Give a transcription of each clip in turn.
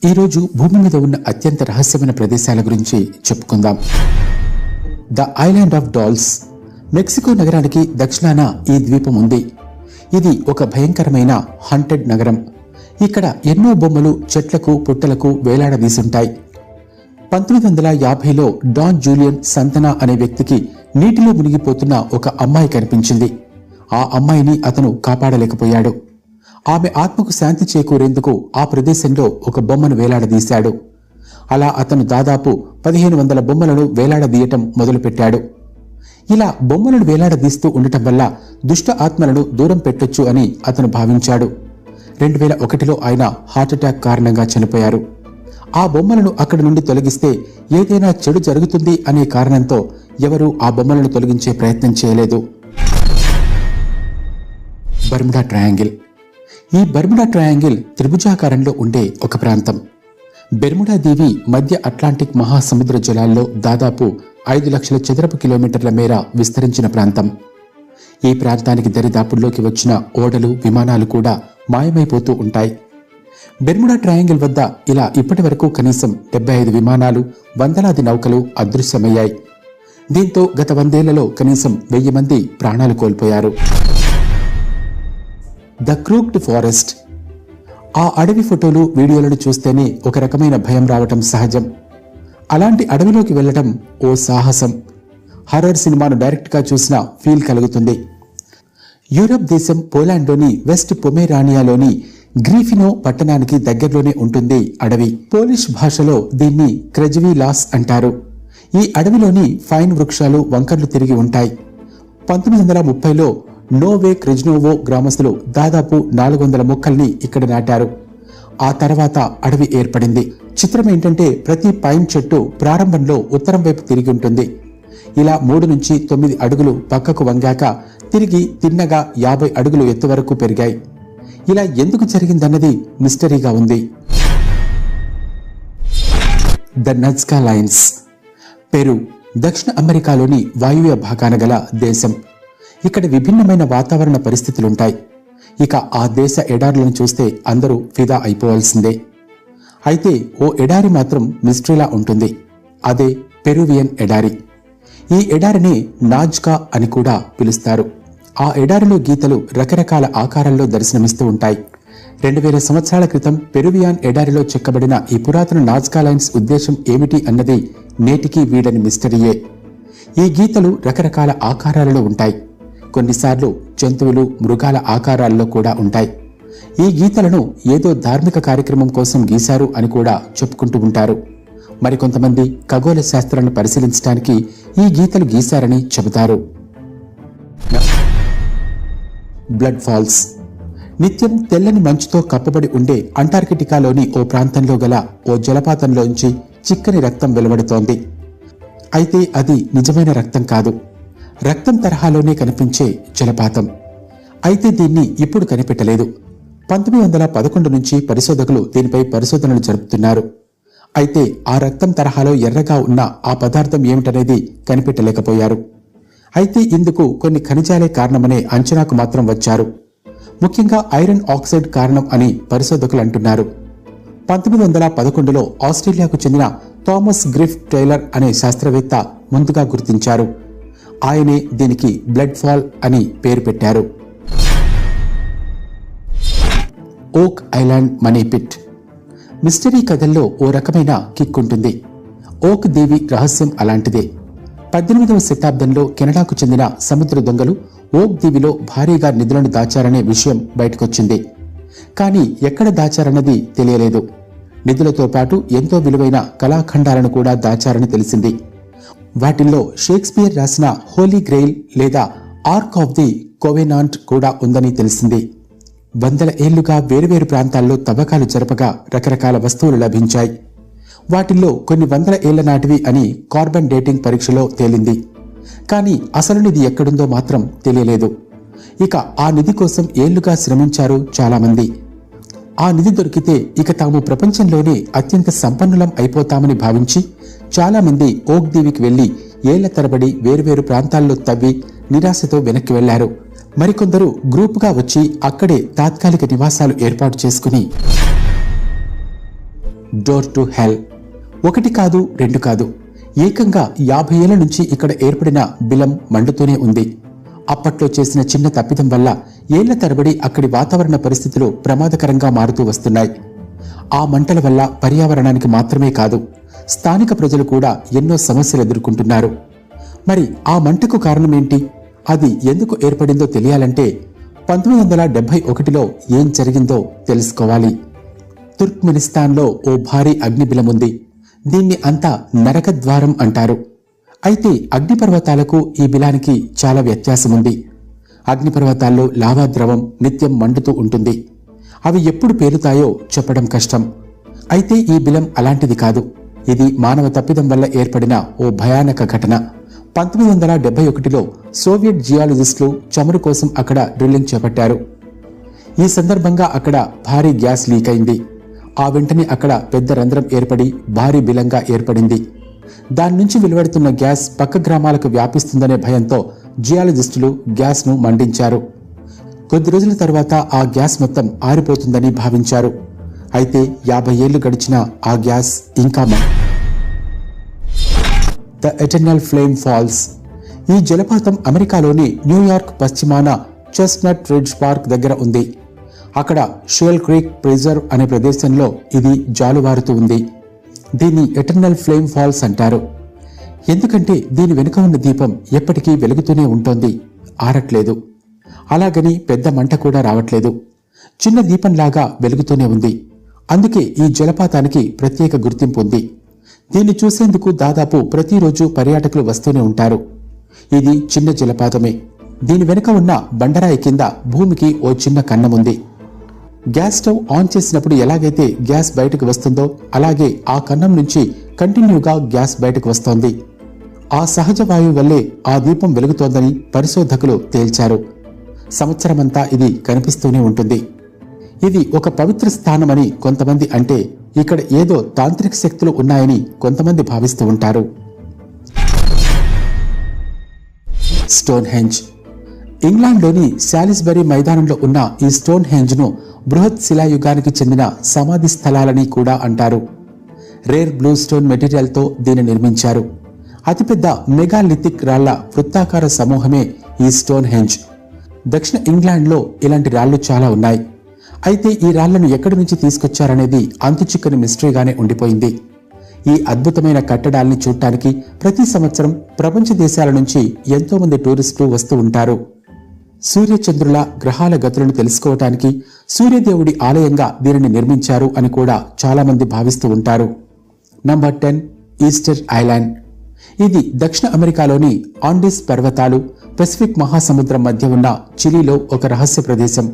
ఈరోజు భూమి మీద ఉన్న అత్యంత రహస్యమైన ప్రదేశాల గురించి చెప్పుకుందాం. The island of dolls. Mexico నగరానికి దక్షిణాన ఈ ద్వీపం ఉంది. ఇది ఒక భయంకరమైన హంటెడ్ నగరం. ఇక్కడ ఎన్నో బొమ్మలు చెట్లకు పుట్టలకు వేలాడదీసుంటాయి. 1950లో డాన్ జూలియన్ సంతనా అనే వ్యక్తికి నీటిలో మునిగిపోతున్న ఒక అమ్మాయి కనిపించింది. ఆ అమ్మాయిని అతను కాపాడలేకపోయాడు. ఆమె ఆత్మకు శాంతి చేకూరేందుకు ఆ ప్రదేశంలో ఒక బొమ్మను వేలాడదీశాడు. అలా అతను దాదాపు 1500 బొమ్మలను వేలాడదీయటం మొదలుపెట్టాడు. ఇలా బొమ్మలను వేలాడదీస్తూ ఉండటం వల్ల దుష్ట ఆత్మలను దూరం పెట్టొచ్చు అని అతను భావించాడు. 2001లో ఆయన హార్ట్అటాక్ కారణంగా చనిపోయారు. ఆ బొమ్మలను అక్కడి నుండి తొలగిస్తే ఏదైనా చెడు జరుగుతుంది అనే కారణంతో ఎవరూ ఆ బొమ్మలను తొలగించే ప్రయత్నం చేయలేదు. Bermuda triangle. ఈ బర్ముడా ట్రయాంగిల్ త్రిభుజాకారంలో ఉండే ఒక ప్రాంతం. బెర్ముడా దీవి మధ్య అట్లాంటిక్ మహాసముద్ర జలాల్లో దాదాపు 5 లక్షల చదరపు కిలోమీటర్ల మేర విస్తరించిన ప్రాంతం. ఈ ప్రాంతానికి దరిదాపుల్లోకి వచ్చిన ఓడలు విమానాలు కూడా మాయమైపోతూ ఉంటాయి. బెర్ముడా ట్రయాంగిల్ వద్ద ఇలా ఇప్పటి వరకు కనీసం 75 విమానాలు, వందలాది నౌకలు అదృశ్యమయ్యాయి. దీంతో గత 100 ఏళ్లలో కనీసం 1000 మంది ప్రాణాలు కోల్పోయారు. The crooked forest. ఆ అడవి ఫోటోలు వీడియోలను చూస్తేనే ఒక రకమైన భయం రావటం సహజం. అలాంటి అడవిలోకి వెళ్లడం ఓ సాహసం. హర్రర్ సినిమాను డైరెక్ట్గా చూసిన ఫీల్ కలుగుతుంది. యూరప్ దేశం పోలాండ్లోని వెస్ట్ పొమేరానియాలోని గ్రీఫినో పట్టణానికి దగ్గరలోనే ఉంటుంది అడవి. పోలిష్ భాషలో దీన్ని క్రెజ్వీ లాస్ అంటారు. ఈ అడవిలోని ఫైన్ వృక్షాలు, వంకర్లు తిరిగి ఉంటాయి. 1930లో నోవే క్రెజ్నోవో గ్రామస్తులు దాదాపు 400 మొక్కల్ని ఇక్కడ నాటారు. ఆ తర్వాత అడవి ఏర్పడింది. చిత్రం ఏంటంటే ప్రతి పైన్ చెట్టు ప్రారంభంలో ఉత్తరం వైపు తిరిగి ఉంటుంది. ఇలా 3 నుంచి 9 అడుగులు పక్కకు వంగాక తిరిగి తిన్నగా 50 అడుగులు ఎత్తు వరకు పెరిగాయి. ఇలా ఎందుకు జరిగిందన్నది మిస్టరీగా ఉంది. The Nazca lines. పెరు దక్షిణ అమెరికాలోని వాయువ్య భాగాన గల దేశం. ఇక్కడ విభిన్నమైన వాతావరణ పరిస్థితులుంటాయి. ఇక ఆ దేశ ఎడారులను చూస్తే అందరూ ఫిదా అయిపోవాల్సిందే. అయితే ఓ ఎడారి మాత్రం మిస్టరీలా ఉంటుంది. అదే పెరువియన్ ఎడారి. ఈ ఎడారిని నాజ్కా అని కూడా పిలుస్తారు. ఆ ఎడారిలో గీతలు రకరకాల ఆకారాల్లో దర్శనమిస్తూ ఉంటాయి. 2000 సంవత్సరాల క్రితం పెరువియాన్ ఎడారిలో చెక్కబడిన ఈ పురాతన నాజ్కా లైన్స్ ఉద్దేశం ఏమిటి అన్నది నేటికి వీడని మిస్టరీయే. ఈ గీతలు రకరకాల ఆకారాలలో ఉంటాయి. కొన్నిసార్లు జంతువులు, మృగాల ఆకారాల్లో కూడా ఉంటాయి. ఈ గీతలను ఏదో ధార్మిక కార్యక్రమం కోసం గీశారు అని కూడా చెప్పుకుంటూ ఉంటారు. మరికొంతమంది ఖగోళ శాస్త్రాన్ని పరిశీలించడానికి ఈ గీతలు గీశారని చెబుతారు. Blood falls. నిత్యం తెల్లని మంచుతో కప్పబడి ఉండే అంటార్కిటికాలోని ఓ ప్రాంతంలో గల ఓ జలపాతంలోంచి చిక్కని రక్తం వెలువడుతోంది. అయితే అది నిజమైన రక్తం కాదు, రక్తం తరహాలోనే కనిపించే జలపాతం. అయితే దీన్ని ఇప్పుడు కనిపెట్టలేదు. 1911 నుంచి పరిశోధకులు దీనిపై పరిశోధనలు జరుపుతున్నారు. అయితే ఆ రక్తం తరహాలో ఎర్రగా ఉన్న ఆ పదార్థం ఏమిటనేది కనిపెట్టలేకపోయారు. అయితే ఇందుకు కొన్ని ఖనిజాలే కారణమనే అంచనాకు మాత్రం వచ్చారు. ముఖ్యంగా ఐరన్ ఆక్సైడ్ కారణం అని పరిశోధకులు అంటున్నారు. 1911లో ఆస్ట్రేలియాకు చెందిన థామస్ గ్రిఫ్ టైలర్ అనే శాస్త్రవేత్త ముందుగా గుర్తించారు. ఆయనే దీనికి బ్లడ్ ఫాల్ అని పేరు పెట్టారు. ఓక్ ఐలాండ్ మనీ పిట్. మిస్టరీ కథల్లో ఓ రకమైన కిక్ ఉంటుంది. ఓక్ దీవి రహస్యం అలాంటిదే. 18వ శతాబ్దంలో కెనడాకు చెందిన సముద్ర దొంగలు ఓక్ దీవిలో భారీగా నిధులను దాచారనే విషయం బయటకొచ్చింది. కానీ ఎక్కడ దాచారన్నది తెలియలేదు. నిధులతో పాటు ఎంతో విలువైన కళాఖండాలను కూడా దాచారని తెలిసింది. వాటిల్లో షేక్స్పియర్ రాసిన హోలీ గ్రెయిల్ లేదా ఆర్క్ ఆఫ్ ది కోవెనాంట్ కూడా ఉందని తెలిసింది. 100 ఏళ్లుగా వేరువేరు ప్రాంతాల్లో తవ్వకాలు జరపగా రకరకాల వస్తువులు లభించాయి. వాటిల్లో కొన్ని 100 ఏళ్ల నాటివి అని కార్బన్ డేటింగ్ పరీక్షలో తేలింది. కానీ అసలు నిధి ఎక్కడుందో మాత్రం తెలియలేదు. ఇక ఆ నిధి కోసం ఏళ్లుగా శ్రమించారు చాలామంది. ఆ నిధి దొరికితే ఇక తాము ప్రపంచంలోనే అత్యంత సంపన్నులం అయిపోతామని భావించి చాలామంది ఓక్ దీవికి వెళ్లి ఏళ్ల తరబడి వేరువేరు ప్రాంతాల్లో తవ్వి నిరాశతో వెనక్కి వెళ్లారు. మరికొందరు గ్రూపుగా వచ్చి అక్కడే తాత్కాలిక నివాసాలు ఏర్పాటు చేసుకుని డోర్ టు హెల్. ఒకటి కాదు, రెండు కాదు, ఏకంగా 50 ఏళ్ల నుంచి ఇక్కడ ఏర్పడిన బిలం మండుతూనే ఉంది. అప్పట్లో చేసిన చిన్న తప్పిదం వల్ల ఏళ్ల తరబడి అక్కడి వాతావరణ పరిస్థితులు ప్రమాదకరంగా మారుతూ వస్తున్నాయి. ఆ మంటల వల్ల పర్యావరణానికి మాత్రమే కాదు, స్థానిక ప్రజలు కూడా ఎన్నో సమస్యలు ఎదుర్కొంటున్నారు. మరి ఆ మంటకు కారణమేంటి, అది ఎందుకు ఏర్పడిందో తెలియాలంటే 1971లో ఏం జరిగిందో తెలుసుకోవాలి. తుర్క్మెనిస్తాన్లో ఓ భారీ అగ్నిబిలముంది. దీన్ని అంతా నరకద్వారం అంటారు. అయితే అగ్నిపర్వతాలకు ఈ బిలానికి చాలా వ్యత్యాసముంది. అగ్నిపర్వతాల్లో లావా ద్రవం నిత్యం మండుతూ ఉంటుంది. అవి ఎప్పుడు పేలుతాయో చెప్పడం కష్టం. అయితే ఈ బిలం అలాంటిది కాదు. ఇది మానవ తప్పిదం వల్ల ఏర్పడిన ఓ భయానక ఘటన. 1971లో సోవియట్ జియాలజిస్టులు చమురు కోసం అక్కడ డ్రిల్లింగ్ చేపట్టారు. ఈ సందర్భంగా అక్కడ భారీ గ్యాస్ లీక్ అయింది. ఆ వెంటనే అక్కడ పెద్ద రంధ్రం ఏర్పడి భారీ బిలంగా ఏర్పడింది. దాని నుంచి వెలువడుతున్న గ్యాస్ పక్క గ్రామాలకు వ్యాపిస్తుందనే భయంతో జియాలజిస్టులు గ్యాస్ను మండించారు. కొద్ది రోజుల తర్వాత ఆ గ్యాస్ మొత్తం ఆరిపోతుందని భావించారు. అయితే 50 ఏళ్లు గడిచినా ఆ గ్యాస్ ఇంకా ద ఎటర్నల్ ఫ్లేమ్ ఫాల్స్. ఈ జలపాతం అమెరికాలోని న్యూయార్క్ పశ్చిమాన చెస్ట్నట్ రిడ్జ్ పార్క్ దగ్గర ఉంది. అక్కడ షేల్ క్రీక్ ప్రిజర్వ్ అనే ప్రదేశంలో ఇది జాలువారుతూ ఉంది. దీన్ని ఎటర్నల్ ఫ్లేమ్ ఫాల్స్ అంటారు. ఎందుకంటే దీని వెనుక ఉన్న దీపం ఎప్పటికీ వెలుగుతూనే ఉంటోంది, ఆరట్లేదు. అలాగని పెద్ద మంట కూడా రావట్లేదు, చిన్న దీపంలాగా వెలుగుతూనే ఉంది. అందుకే ఈ జలపాతానికి ప్రత్యేక గుర్తింపు ఉంది. దీన్ని చూసేందుకు దాదాపు ప్రతిరోజు పర్యాటకులు వస్తూనే ఉంటారు. ఇది చిన్న జలపాతమే. దీని వెనుక ఉన్న బండరాయి కింద భూమికి ఓ చిన్న కన్నముంది. గ్యాస్ స్టవ్ ఆన్ చేసినప్పుడు ఎలాగైతే గ్యాస్ బయటకు వస్తుందో అలాగే ఆ కన్నం నుంచి కంటిన్యూగా గ్యాస్ బయటకు వస్తోంది. ఆ సహజ వాయువు వల్లే ఆ దీపం వెలుగుతోందని పరిశోధకులు తేల్చారు. సంవత్సరమంతా ఇది కనిపిస్తూనే ఉంటుంది. ఇది ఒక పవిత్ర స్థానమని కొంతమంది అంటే ఇక్కడ ఏదో తాంత్రిక శక్తులు ఉన్నాయని కొంతమంది భావిస్తూ ఉంటారు. Stone henge. ఇంగ్లాండ్లోని శాలిస్బరీ మైదానంలో ఉన్న ఈ స్టోన్ హెంజ్ ను బృహత్ శిలాయుగానికి చెందిన సమాధి స్థలాలని కూడా అంటారు. రేర్ బ్లూ స్టోన్ మెటీరియల్తో దీన్ని నిర్మించారు. అతిపెద్ద మెగాలిథిక్ రాళ్ల వృత్తాకార సమూహమే ఈ స్టోన్ హెంజ్. దక్షిణ ఇంగ్లాండ్లో ఇలాంటి రాళ్లు చాలా ఉన్నాయి. అయితే ఈ రాళ్లను ఎక్కడి నుంచి తీసుకొచ్చారనేది అంతుచిక్కని మిస్టరీగానే ఉండిపోయింది. ఈ అద్భుతమైన కట్టడాల్ని చూడటానికి ప్రతి సంవత్సరం ప్రపంచ దేశాల నుంచి ఎంతో మంది టూరిస్టులు వస్తూ ఉంటారు. సూర్యచంద్రుల గ్రహాల గతులను తెలుసుకోవటానికి సూర్యదేవుడి ఆలయంగా దీనిని నిర్మించారు అని కూడా చాలా మంది భావిస్తూ ఉంటారు. Number 10 Easter island. ఇది దక్షిణ అమెరికాలోని ఆండీస్ పర్వతాలు, పెసిఫిక్ మహాసముద్రం మధ్య ఉన్న చిలీలో ఒక రహస్య ప్రదేశం.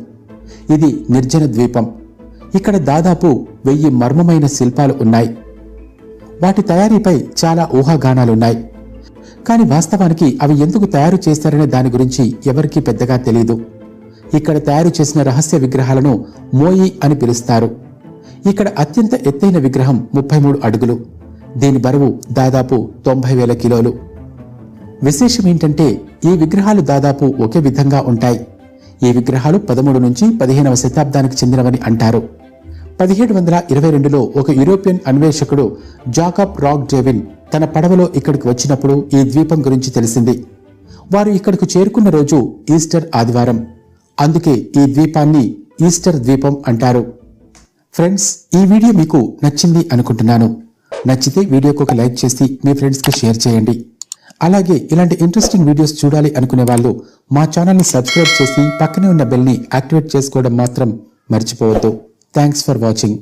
ఇది నిర్జన ద్వీపం. ఇక్కడ దాదాపు 1000 మర్మమైన శిల్పాలు ఉన్నాయి. వాటి తయారీపై చాలా ఊహాగానాలున్నాయి. కానీ వాస్తవానికి అవి ఎందుకు తయారు చేస్తారనే దాని గురించి ఎవరికీ పెద్దగా తెలియదు. ఇక్కడ తయారు చేసిన రహస్య విగ్రహాలను మోయి అని పిలుస్తారు. ఇక్కడ అత్యంత ఎత్తైన విగ్రహం 33 అడుగులు. దీని బరువు దాదాపు 90,000 కిలోలు. విశేషమేంటంటే ఈ విగ్రహాలు దాదాపు ఒకే విధంగా ఉంటాయి. ఈ విగ్రహాలు 13 నుంచి 15వ శతాబ్దానికి చెందినవని అంటారు. 1722లో ఒక యూరోపియన్ అన్వేషకుడు జాకబ్ రాక్ డేవిన్ తన పడవలో ఇక్కడికి వచ్చినప్పుడు ఈ ద్వీపం గురించి తెలిసింది. వారు ఇక్కడకు చేరుకున్న రోజు ఈస్టర్ ఆదివారం. అందుకే ఈ ద్వీపాన్ని ఈస్టర్ ద్వీపం అంటారు. ఫ్రెండ్స్, ఈ వీడియో మీకు నచ్చింది అనుకుంటున్నాను. నచ్చితే వీడియోకి ఒక లైక్ చేసి మీ ఫ్రెండ్స్కి షేర్ చేయండి. అలాగే ఇలాంటి ఇంట్రెస్టింగ్ వీడియోస్ చూడాలి అనుకునే వాళ్ళు మా ఛానల్ని సబ్స్క్రైబ్ చేసి పక్కనే ఉన్న బెల్ని యాక్టివేట్ చేసుకోవడం మాత్రం మర్చిపోవద్దు. Thanks for watching.